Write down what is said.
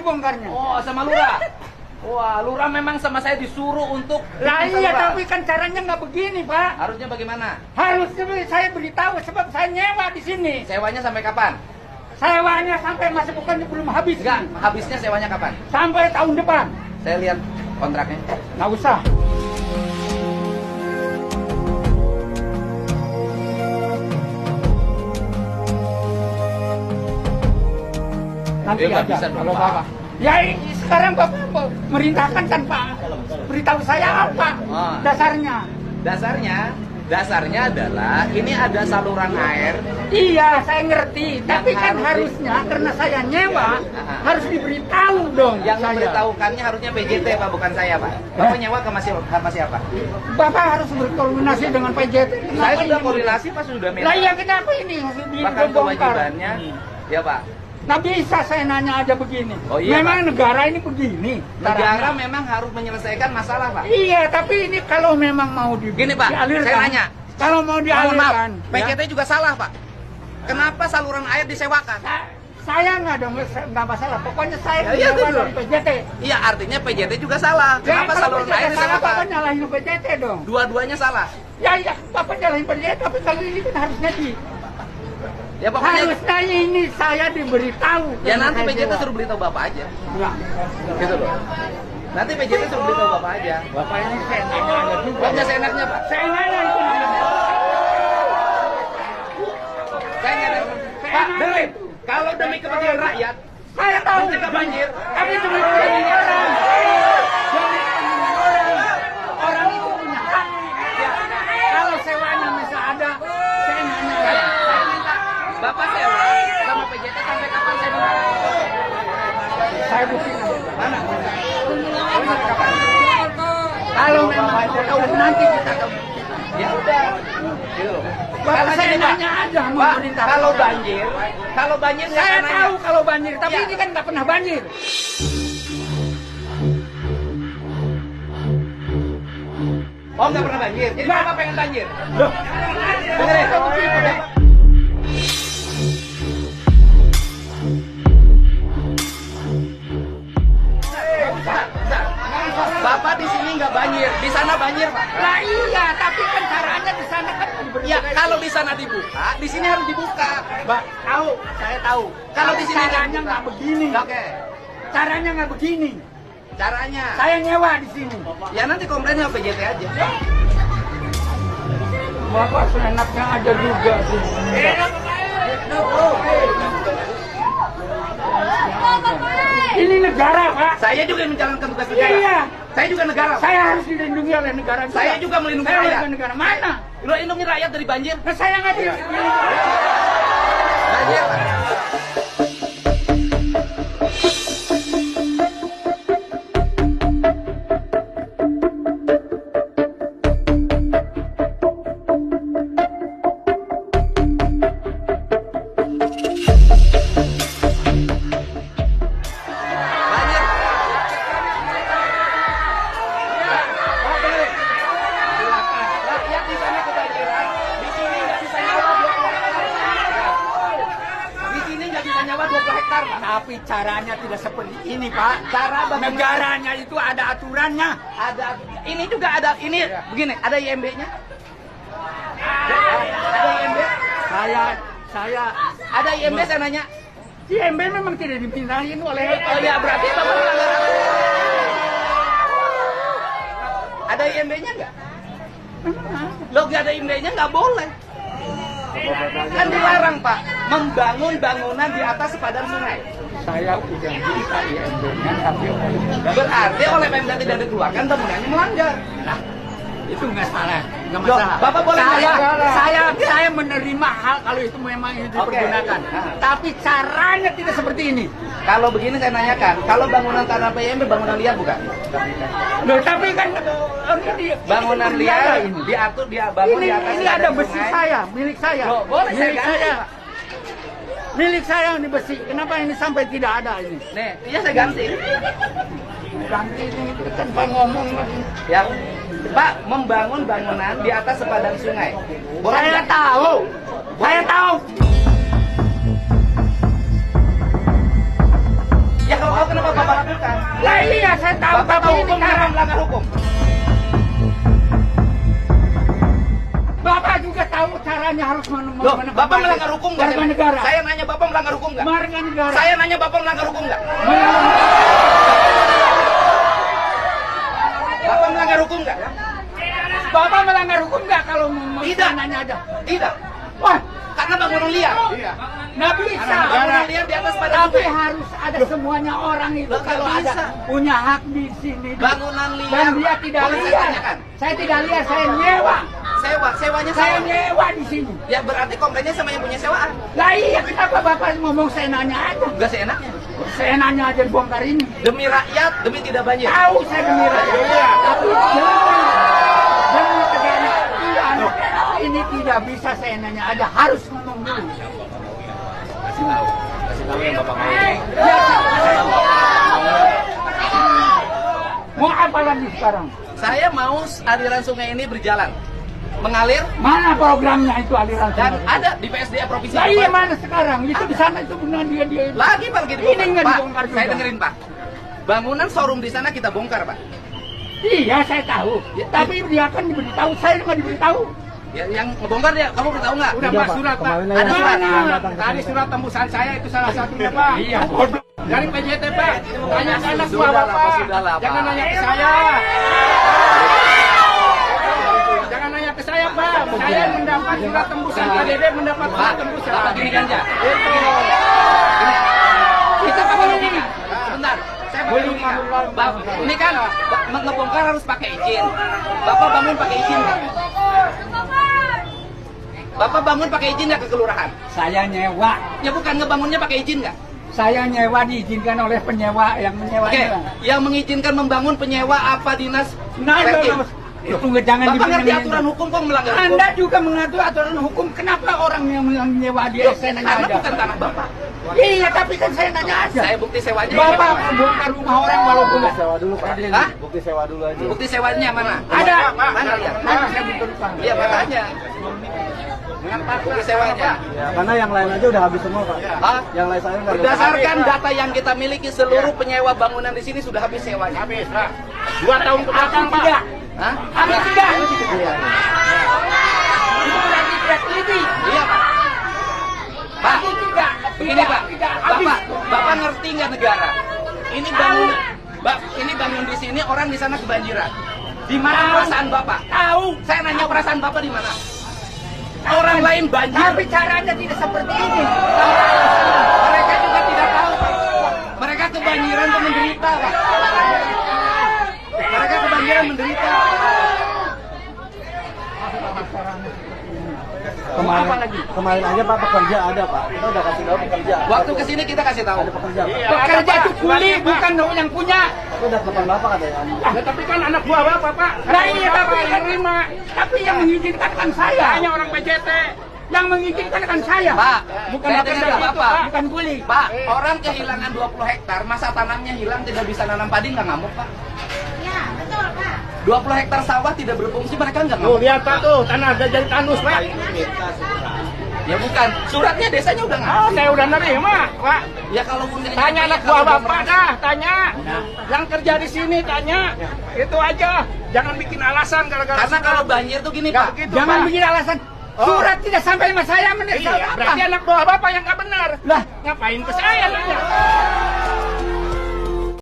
bongkarnya. Oh, sama lurah. Wah, lurah memang sama saya disuruh untuk Lah bikin iya, saluran. tapi kan caranya nggak begini, Pak. Harusnya bagaimana? Harusnya saya beritahu sebab saya nyewa di sini. Sewanya sampai kapan? Sewanya sampai masa bukannya belum habis. Enggak, habisnya sewanya kapan? Sampai tahun depan. Saya lihat kontraknya. Nggak usah. Nanti nggak aja bisa dong, kalau Pak. Bapak. Ya sekarang Bapak merintahkan tanpa beritahu saya apa Oh. Dasarnya adalah ini ada saluran air. Iya, saya ngerti. Tapi kan harus harusnya karena saya nyewa Ya. harus diberitahu dong. Yang saya. memberitahukannya harusnya PJT Pak, bukan saya Pak. Bapak nyewa ke sama siapa? Bapak harus berkoordinasi dengan PJT. Saya Kenapa sudah ini? koordinasi Pak, sudah minta. Lah iya, kenapa ini harus Bahkan dibongkar? kewajibannya, ya Pak. Nah bisa saya nanya aja begini. Oh, iya, memang negara ini begini. Negara caranya. memang harus menyelesaikan masalah Pak. Iya, tapi ini kalau memang mau Gini Pak, dialirkan. saya nanya. Kalau mau Mohon dialirkan. maaf, PJT juga salah Pak. Kenapa saluran air disewakan? Saya nggak masalah. Pokoknya saya Ya, iya, nyewa betul. dari PJT. Iya, artinya PJT juga salah. Kenapa kalau saluran PJT air salah, Bapak disewakan? nyalahin PJT dong. Dua-duanya salah. Ya, Bapak nyalahin PJT, tapi kalau ini kan harusnya Ya pokoknya harusnya ini saya diberitahu. ya karena nanti saya PJT sewa. suruh beritahu Bapak aja. Ya. Gitu loh. Nanti PJT suruh beritahu Bapak aja. Bapak ini saya nanya aja juga. Bapak seenaknya Pak. Saya nanya itu. Saya nyari. Pak, dengerin. Kalau demi kepentingan rakyat, Saya tahu. mencegah banjir, Tapi demi kepentingan orang. Demi kepentingan orang. Orang itu punya hak. Ya. Kalau sewanya masih ada, saya nanya. saya minta Bapak sewa sama PJT sampai kapan saya minta? Saya buktikan. Mana? Sampai kapan? Kalau memang tahu nanti kita tahu. Ya udah. Gitu loh. Bapak saya gini, Pak. nanya aja sama Pak, pemerintah. kalau banjir nggak Saya akan nanya. tahu kalau banjir, tapi Ya. ini kan nggak pernah banjir. Oh nggak pernah banjir. Jadi Nggak. Bapak pengen banjir. Loh, Dengerin. Bapak di sini nggak banjir, di sana banjir Pak. lah iya, tapi kan caranya di sana kan Ya kalau di sana dibuka, di sini harus dibuka. Mbak, tahu, saya tahu. Kalau di sini caranya nggak begini. Oke, Caranya nggak begini. caranya. Saya nyewa di sini. Ya nanti komplainnya PJT aja. Bapak seenaknya aja juga sih. Ini negara, Pak. Saya juga yang menjalankan tugas negara. Iya. Saya juga negara. Pak. Saya harus dilindungi oleh negara juga. Saya juga melindungi Saya rakyat. warga negara. Mana? Lo lindungi rakyat dari banjir. Nah, saya nggak dilindungi. Banjir. Pak. Banjir. Pak, dengerin. Rakyat di sana kebanjiran, di sini nggak bisa nyawa 20 hektar. Di sini nggak bisa nyawa 20 hektar, Pak. Tapi caranya tidak seperti ini, Pak. Cara bagaimana? Negaranya itu ada aturannya. Ada, ini juga ada, ini begini, ada IMB-nya. Ada IMB? Saya Ada IMB saya nanya. IMB memang tidak dipindahin oleh Oh ya berarti Bapak melanggar aturan. Ada IMB-nya nggak? Lo nggak ada IMB-nya nggak boleh. Kan dilarang Pak membangun bangunan di atas sepadan sungai. saya udah minta IMB-nya tapi Berarti oleh Pemda tidak dikeluarkan bangunannya melanggar. nah, itu nggak salah, nggak Loh, masalah. Bapak boleh saya menerima hal kalau itu memang itu dipergunakan. Oke. Tapi caranya tidak seperti ini. Kalau begini saya nanyakan, kalau bangunan tanah PMB bangunan liar bukan? Loh, tapi kan Bangunan ini liar ini. diatur dia bangun di atas Ini sepadan ada besi sungai. saya, milik saya. Loh, boleh saya milik ganti, saya. Pak. Milik saya ini besi. Kenapa ini sampai tidak ada ini? Nih, iya saya ganti. Ganti ini tanpa ngomong lagi. Ya, Pak membangun bangunan di atas sepadan sungai. Boleh Saya nggak? tahu. Saya tahu. Ya kalau tahu kenapa Bapak saya tahu, Bapak tapi tahu ini hukum, cara. jangan melanggar hukum. Bapak juga tahu caranya harus Loh, Bapak melanggar hukum nggak? warga negara. Saya nanya Bapak melanggar hukum nggak? Warga negara. Saya nanya Bapak melanggar hukum nggak? Bapak melanggar hukum nggak? Bapak melanggar hukum nggak kalau mau Tidak. nanya ada? Tidak. Wah, Karena bangunan liar. nggak bisa. Bangunan liar di atas pada Tapi sungai. harus ada semuanya orang itu Loh, kalau nggak ada bisa. punya hak di sini. Bangunan liar. Dan dia tidak Boleh saya liar. tanyakan? Saya tidak liar, saya nyewa. Sewanya Saya saya. nyewa di sini. Ya berarti komplainnya sama yang punya sewaan. Lah iya, kenapa Bapak ngomong saya nanya aja? Enggak seenaknya. Saya nanya aja bongkar ini. Demi rakyat, demi tidak banjir. Tahu saya demi rakyat. Tapi demi keadilan ini tidak bisa saya nanya aja, harus ngomong dulu. Kasih tahu yang Bapak mau. Mau apa lagi sekarang? Saya mau aliran sungai ini berjalan, mengalir Mana programnya itu aliran dan sungai? ada di PSDA provinsi. Lah iya Jawa Barat. mana sekarang? Itu di sana itu benar dia. Lagi Pak, lagi Ini dibongkar. nggak Pak, dibongkar juga. saya dengerin Pak. Bangunan showroom di sana kita bongkar Pak. Iya saya tahu. Tapi dia kan diberitahu, saya nggak diberitahu. Ya, yang ngebongkar dia, kamu beritahu nggak? Udah Pak, surat Pak. Ada surat. Tadi surat tembusan saya itu salah satunya Pak. Iya, bodoh. Dari PJT Pak. Tanya ke anak buah Sudahlah, Bapak. Pak, sudahlah, Pak. Jangan nanya ke saya. Jangan nanya ke saya Pak. Saya mendapat surat tembusan. PJT mendapat Pak, surat tembusan. Bapak gini kan ya? Itu. Kita pakai ini. Sebentar. Saya pakai ini kan. Ini kan ngebongkar harus pakai izin. Bapak bangun pakai izin nggak? Bapak bangun pakai izin nggak ke kelurahan? Saya nyewa. Ya bukan ngebangunnya pakai izin nggak? Saya nyewa diizinkan oleh penyewa yang menyewa. Oke, yang mengizinkan membangun penyewa apa dinas? Nah, ranking? tunggu jangan Bapak ngerti dibilang- aturan hukum kok melanggar hukum? Anda juga mengatur aturan hukum. Kenapa orang yang menyewa dia? Saya nanya Karena aja. bukan tanah Bapak. Iya, tapi kan saya nanya aja. Saya bukti sewanya. Bapak bongkar rumah orang walaupun Sewa dulu Pak. Hah? Bukti sewa dulu aja. Bukti sewanya mana? ada. Mana lihat? Nanti saya butuh Pak. Iya makanya. Bukti sewanya. Ya, karena yang lain aja udah habis semua Pak. Hah? Yang lain saya nggak ada. Berdasarkan data yang kita miliki, seluruh penyewa bangunan di sini sudah habis sewanya. Habis Pak. 2 tahun ke belakang Pak. Tidak. Hah? Ada tidak? Iya. Itu berarti tidak lebih. Iya Pak. Pak, Tapi tidak. begini Pak. Tidak. Habis. Bapak ngerti nggak negara? Ini bangun di sini, orang di sana kebanjiran. Di mana Tahu. perasaan Bapak? Tahu. Saya nanya perasaan Bapak di mana? Orang lain banjir. Tapi caranya tidak seperti ini. Mereka juga tidak tahu, Pak. Mereka kebanjiran dan menderita, Pak. Mereka kebanjiran menderita. Kemarin aja Pak pekerja ada Pak. Kita udah kasih tahu pekerja. Waktu kesini kita kasih tahu. Ada pekerja Pak. Pekerja itu kuli, bukan yang punya. Tapi udah telepon Bapak katanya. Ya, tapi kan anak buah Bapak, Pak. Nah iya, tapi yang terima. Tapi yang mengizinkan kan saya. Hanya orang PJT. Yang mengizinkan kan saya. Pak, bukan saya pekerja dengar itu, Bapak. Pak. Bukan kuli. Pak, orang kehilangan 20 hektar, masa tanamnya hilang, tidak bisa nanam padi, nggak ngamuk, Pak. Ya, betul, Pak. 20 hektar sawah tidak berfungsi, mereka nggak Tuh, ngamuk. lihat Pak tuh, tanah udah jadi tandus, Pak. Ya bukan, suratnya desanya udah Oh, ngasih. saya udah nerima, Pak. Ya kalaupun ini- Tanya anak kalau buah udah Bapak merasa- dah, tanya. Yang kerja di sini tanya. Itu aja. Jangan bikin alasan gara-gara Karena surat. kalau banjir tuh gini, Nggak Pak. begitu, Jangan Pak. bikin alasan. Oh. Surat tidak sampai sama saya. Iya, berarti anak buah Bapak yang nggak benar. Lah, Ngapain ke saya nanya?